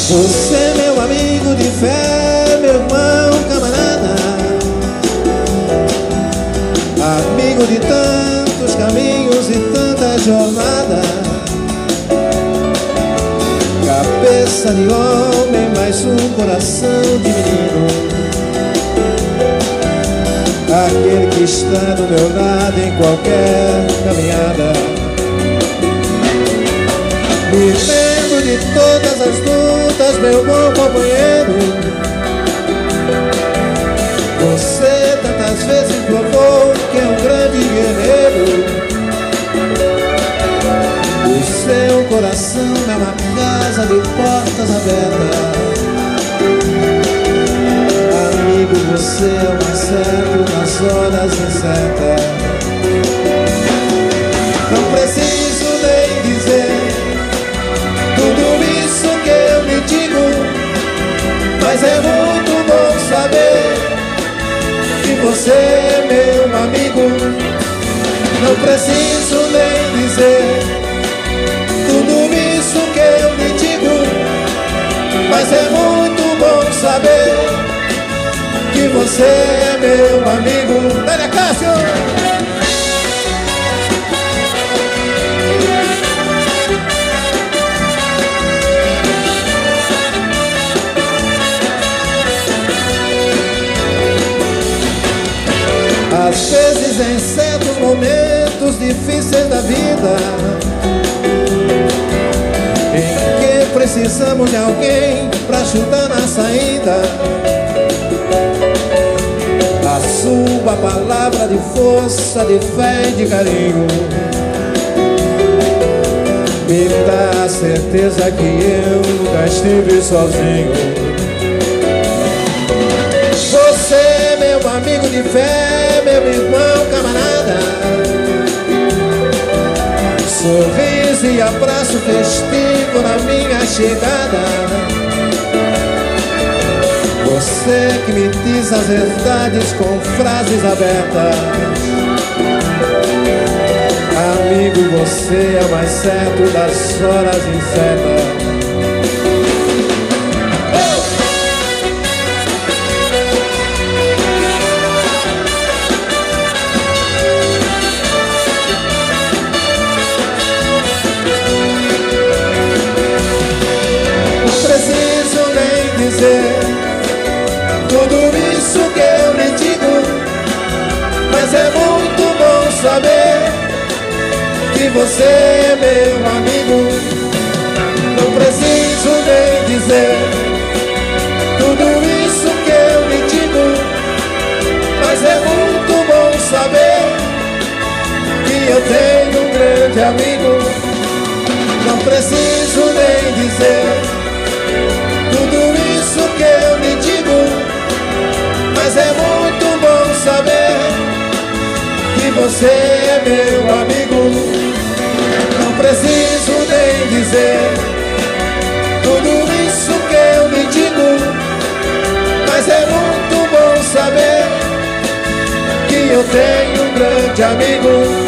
Você, meu amigo de fé, meu irmão, camarada, amigo de tantos caminhos e tanta jornada, cabeça de homem, mas um coração de menino, aquele que está do meu lado em qualquer caminhada. Me lembro de todas as lutas, meu bom companheiro. Você tantas vezes provou que é um grande guerreiro. O seu coração é uma casa de portas abertas. Amigo, você é o mais certo nas horas incertas. Não preciso nem dizer tudo isso que eu lhe digo, mas é muito bom saber que você é meu amigo. Não preciso nem dizer tudo isso que eu lhe digo, mas é muito bom saber que você é meu amigo. Dale, Cássio! Às vezes em certos momentos difíceis da vida, em que precisamos de alguém para ajudar na saída, a sua palavra de força, de fé e de carinho me dá a certeza que eu nunca estive sozinho. Você, meu amigo de fé, meu irmão, camarada, sorriso e abraço festivo na minha chegada. Você que me diz as verdades com frases abertas. Amigo, você é o mais certo das horas incertas. Tudo isso que eu lhe digo, mas é muito bom saber que você é meu amigo. Não preciso nem dizer tudo isso que eu lhe digo, mas é muito bom saber que eu tenho um grande amigo. Não preciso nem dizer tudo isso que eu lhe digo, mas é muito bom saber que você é meu amigo. Não preciso nem dizer tudo isso que eu lhe digo, mas é muito bom saber que eu tenho um grande amigo.